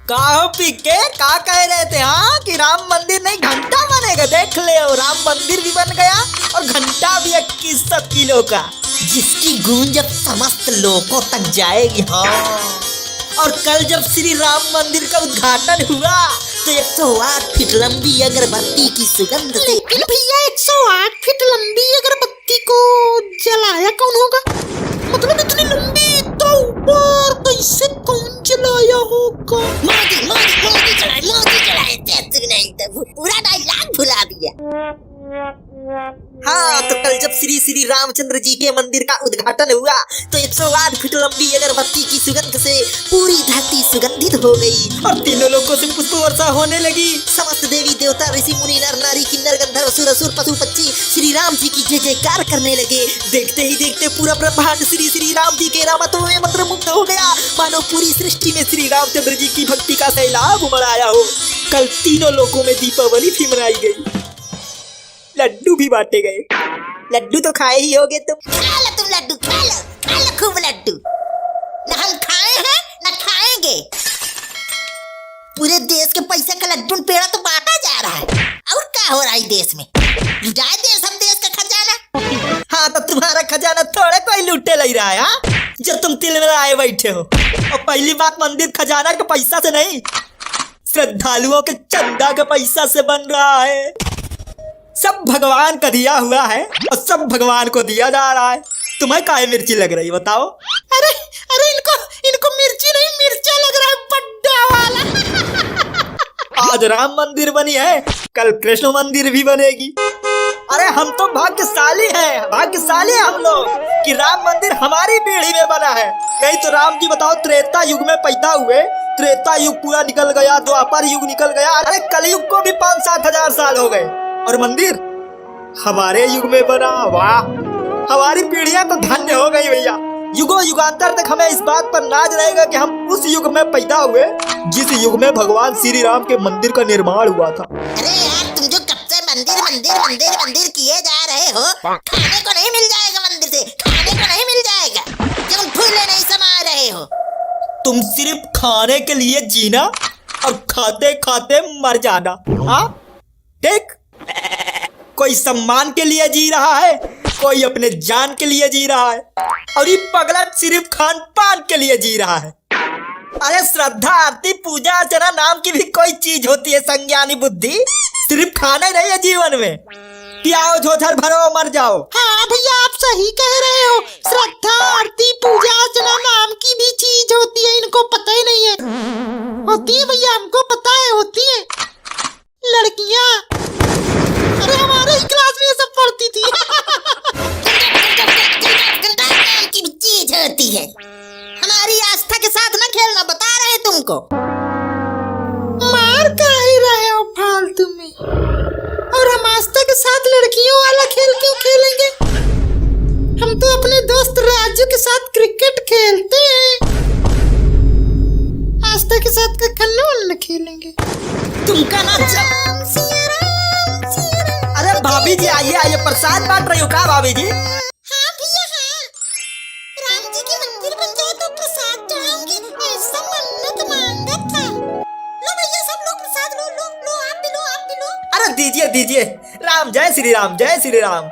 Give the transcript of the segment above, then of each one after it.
काहो पीके का कह रहे थे हाँ कि राम मंदिर नहीं घंटा बनेगा। देख ले राम मंदिर भी बन गया और घंटा भी 2100 किलो का, जिसकी गूंज अब समस्त लोगों तक जाएगी। हाँ, और कल जब श्री राम मंदिर का उद्घाटन हुआ तो 108 फीट लंबी अगरबत्ती की सुगंध से। लेकिन भैया 108 फीट लंबी अगरबत्ती को जलाया कौन होगा? मतलब इतनी लंबी तो ऊपर कैसे कौन जलाया होगा? मोदी चलाए पूरा डायलॉग भुला दिया। हाँ, तो कल जब श्री श्री रामचंद्र जी के मंदिर का उद्घाटन हुआ तो 108 फीट लंबी अगरबत्ती की सुगंध से पूरी धरती सुगंधित हो गई और तीनों लोगों से पुष्प वर्षा होने लगी। समस्त देवी देवता ऋषि मुनि नर नारी किन्नर गंधर्व असुर असुर पशु पक्षी श्री राम जी की जय जयकार करने लगे। देखते ही देखते पूरा ब्रह्मांड श्री श्री राम जी के रामत्व में मंत्रमुग्ध हो गया, मानो पूरी सृष्टि में श्री रामचंद्र जी की भक्ति का सैलाब उमड़ आया हो। कल तीनों लोगों में दीपावली भी मनाई गई, लड्डू भी बांटे गए। लड्डू तो खाए ही होगे तुम। खा लो तुम लड्डू, खा लो खूब लड्डू। न हम खाए हैं न खाएंगे। पूरे देश के पैसे का लड्डू पेड़ा तो बांटा जा रहा है। और क्या हो रहा है देश में? लुटाए देश हम देश का खजाना। हाँ, तो तुम्हारा खजाना थोड़े कोई लूटे ले रहा है। हाँ, जो तुम तिल में आए बैठे हो। और पहली बात, मंदिर खजाना के पैसा से नहीं, श्रद्धालुओं के चंदा के पैसा से बन रहा है। सब भगवान का दिया हुआ है और सब भगवान को दिया जा रहा है। तुम्हें काहे मिर्ची लग रही बताओ? अरे इनको मिर्ची नहीं मिर्चा लग रहा है, बड्डा वाला। आज राम मंदिर बनी है, कल कृष्ण मंदिर भी बनेगी। अरे हम तो भाग्यशाली हैं हम लोग कि राम मंदिर हमारी पीढ़ी में बना है। नहीं तो राम जी बताओ त्रेता युग में पैदा हुए, त्रेता युग पूरा निकल गया, द्वापर युग निकल गया, अरे कलयुग को भी 5-7 हजार साल हो गए और मंदिर हमारे युग में बना। वाह, हमारी पीढ़ियां तो धन्य हो गई भैया। युगों युगांतर तक हमें इस बात पर नाज रहेगा कि हम उस युग में पैदा हुए जिस युग में भगवान श्री राम के मंदिर का निर्माण हुआ था। अरे यार, तुम जो कब से मंदिर किए जा रहे हो, खाने को नहीं मिल जाएगा मंदिर से, खाने को नहीं मिल जाएगा। तुम फूले नहीं समा रहे हो। तुम सिर्फ खाने के लिए जीना और खाते खाते मर जाना। हाँ देख, कोई सम्मान के लिए जी रहा है, कोई अपने जान के लिए जी रहा है और ये पगला सिर्फ खान पान के लिए जी रहा है। अरे श्रद्धा आरती पूजा अर्चना नाम की भी कोई चीज होती है संज्ञानी बुद्धि। सिर्फ खाना नहीं है जीवन में कि आओ झोझर भरो मर जाओ। हाँ भैया, आप सही कह रहे हो। श्रद्धा आरती पूजा अर्चना नाम की भी चीज होती है, इनको पता ही नहीं है। होती है भैया, हमको पता है होती है। लड़कियां, अरे हमारे ही क्लास में ये सब पढ़ती थी। की भी चीज होती है। हमारी आस्था के साथ ना खेलना, बता रहे हैं तुमको। मार का ही रहे हो फालतू में, और हम आस्था के साथ लड़कियों वाला खेल क्यों खेलेंगे? हम तो अपने दोस्त राजू के साथ क्रिकेट खेलते हैं। आस्था के साथ का खन्नोल न खेलेंगे। तुमका ना अरे भाभी जी आइए, प्रसाद बांट रही हो क्या भाभी जी? हाँ भैया हाँ, राम जी के मंदिर बन जाए तो प्रसाद चढ़ाऊंगी, ऐसा मन्नत मांगा था। लो भैया, सब लोग प्रसाद लो लो लो, आप भी लो। अरे दीजिए, राम जय श्री राम।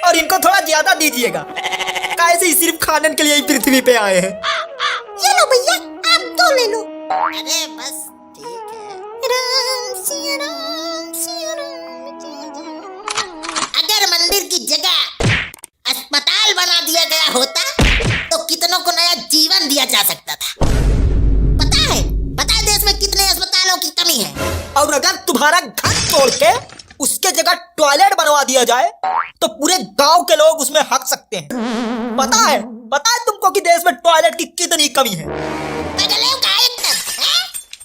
और इनको थोड़ा ज्यादा दीजिएगा, कैसे ही सिर्फ खाने के लिए ही पृथ्वी पे आए हैं। ये लो भैया, आप दो ले लो। अरे बस ठीक है। राम सिया राम सिया राम। अगर मंदिर की जगह अस्पताल बना दिया गया होता तो कितनों को नया जीवन दिया जा सकता था। पता है देश में कितने अस्पतालों की कमी है। और अगर तुम्हारा घर तोड़ के उसके जगह टॉयलेट बनवा दिया जाए तो पूरे गांव के लोग उसमें हक सकते हैं। पता है तुमको कि देश में टॉयलेट की कितनी कमी है।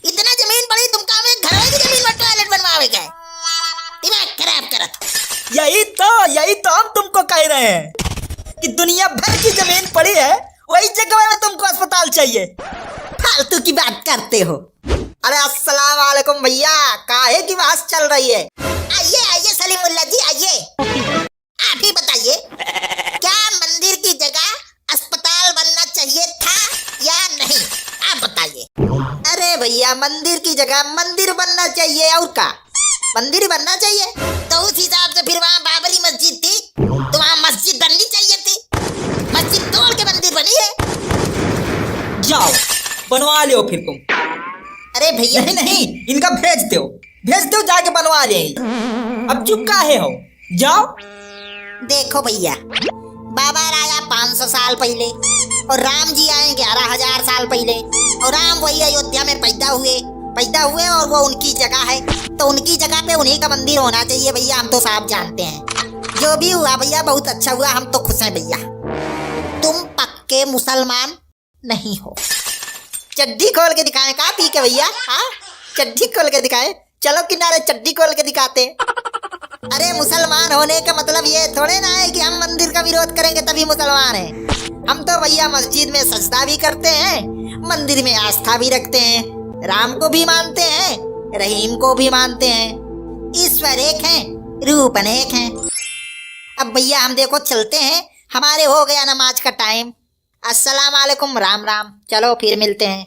इतना जमीन पड़ी, तुम काम एक घर की जमीन में टॉयलेट बनवावेगा? दिमाग खराब करत। यही तो हम तुमको कह रहे हैं कि दुनिया भर की जमीन पड़ी है, वही जगह में तुमको अस्पताल चाहिए। फालतू की बात करते हो। अरे अस्सलाम वालेकुम भैया, काहे की बात चल रही है? आइए सलीमुल्लाह जी आइए। आप ही बताइए, क्या मंदिर की जगह अस्पताल बनना चाहिए था या नहीं? आप बताइए। अरे अरे भैया मंदिर की जगह मंदिर बनना चाहिए, और का मंदिर ही बनना चाहिए। तो उस हिसाब से फिर वहाँ बाबरी मस्जिद थी तो वहाँ मस्जिद बननी चाहिए थी, मस्जिद तोड़ के मंदिर बनी है। जाओ बनवा लो फिर तुम। अरे भैया नहीं नहीं, इनका भेज दो जाके बनवा ले। अब चुप काहे हो, जाओ। देखो भैया, बाबा आया 500 साल पहले और राम जी आए 11,000 साल पहले, और राम वही अयोध्या में पैदा हुए और वो उनकी जगह है, तो उनकी जगह पे उन्हीं का मंदिर होना चाहिए भैया। हम तो साफ जानते हैं। जो भी हुआ भैया बहुत अच्छा हुआ, हम तो खुश हैं भैया। तुम पक्के मुसलमान नहीं हो। चड्डी खोल के दिखाएं का पी के भैया? हाँ चड्डी खोल के दिखाएं, चलो किनारे चड्डी खोल के दिखाते। अरे मुसलमान होने का मतलब ये थोड़े ना है कि हम मंदिर का विरोध करेंगे तभी मुसलमान हैं। हम तो भैया मस्जिद में सजदा भी करते हैं, मंदिर में आस्था भी रखते हैं, राम को भी मानते हैं, रहीम को भी मानते हैं। ईश्वर एक है, रूप अनेक हैं। अब भैया हम देखो चलते हैं, हमारे हो गया नमाज का टाइम। अस्सलाम वालेकुम, राम राम, चलो फिर मिलते हैं।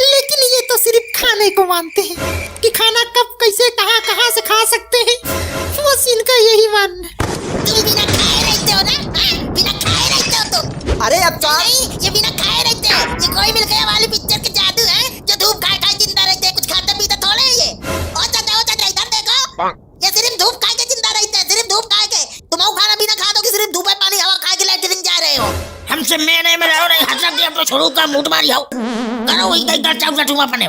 लेकिन ये तो सिर्फ खाने को मानते हैं कि खाना कब कैसे कहाँ से खा सकते हैं, बस इनका यही मानना है। तुम बिना खाए रहते हो ना? हाँ? बिना खाए रहते हो तुम? अरे अब तो नहीं, ये बिना खाए रहते हैं। ये कोई मिल गया वाली पिक्चर के जादू है जो धूप खा खा जिंदा रहते हैं, कुछ खाते पीते थोड़े हैं ये। ओ चाचा इधर देखो, ये सिर्फ धूप खा के जिंदा रहते हैं, सिर्फ धूप खा के। तुम खाना भी ना खा दो कि सिर्फ धूप में पानी हवा खा के लेटरिन जा रहे हो। हमसे मैंने में रहो नहीं हट सकते, हम तो छोड़ू का मूड मारी हो करो वही कर चाहूँ चूमा पने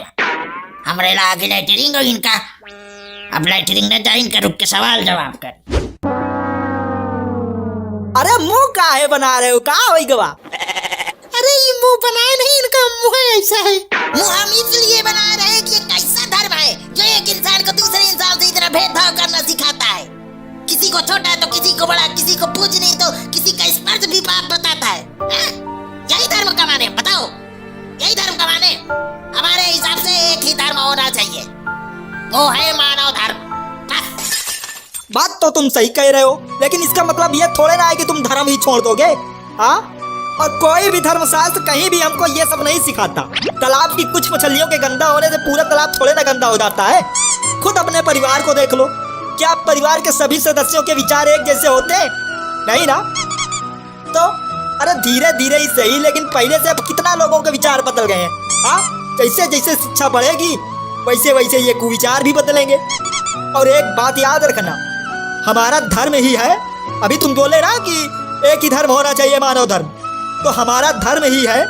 हमरे ला के लेटरिंग और इनका अब लेटरिंग न जाए, इनका रुक के सवाल जवाब कर। अरे मुंह काहे बना रहे हो, कहाँ होई गवा? अरे ये मुंह बनाए नहीं, इनका मुंह ऐसा है। मुंह हम इसलिए बना रहे हैं कि ये कैसा धर्म है जो एक इंसान को दूसरे इंसान से इतना भेदभाव करना सिखाता है। किसी को छोटा तो किसी को बड़ा, किसी को पूजने तो किसी का स्पर्श भी पाप बताता है। यही धर्म का माने, बताओ यही धर्म का माने? हमारे हिसाब से एक ही धर्म होना चाहिए, वो है मानव धर्म। बात तो तुम सही कह रहे हो, लेकिन इसका मतलब ये थोड़े ना है कि तुम धर्म ही छोड़ दोगे। हाँ, और कोई भी धर्मशास्त्र कहीं भी हमको ये सब नहीं सिखाता। तालाब की कुछ मछलियों के गंदा होने से पूरा तालाब थोड़े ना गंदा हो जाता है। खुद अपने परिवार को देख लो, क्या परिवार के सभी सदस्यों के विचार एक जैसे होते? नहीं ना। तो अरे धीरे धीरे ही सही, लेकिन पहले से अब कितना लोगों के विचार बदल गए हैं। हाँ, जैसे जैसे शिक्षा बढ़ेगी वैसे वैसे ये कुविचार भी बदलेंगे। और एक बात याद रखना, हमारा धर्म ही है, अभी तुम बोले ना कि एक ही धर्म होना चाहिए, मानव धर्म, तो हमारा धर्म ही है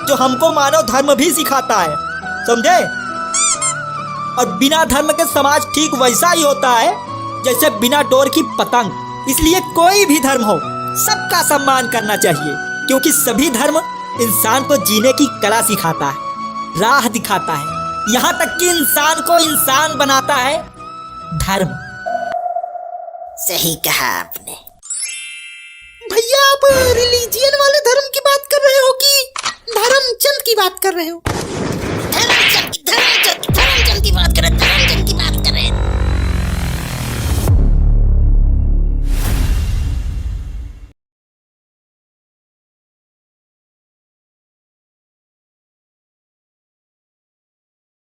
जो हमको मानव धर्म भी सिखाता है, समझे? और बिना धर्म के समाज ठीक वैसा ही होता है जैसे बिना डोर की पतंग। इसलिए कोई भी धर्म हो सबका सम्मान करना चाहिए, क्योंकि सभी धर्म इंसान को जीने की कला सिखाता है, राह दिखाता है, यहाँ तक कि इंसान को इंसान बनाता है धर्म। सही कहा आपने। भैया आप रिलीजियन वाले धर्म की बात कर रहे हो कि धर्मचंद की बात कर रहे हो? धर्मचंद की बात करें, धर्मचंद की बात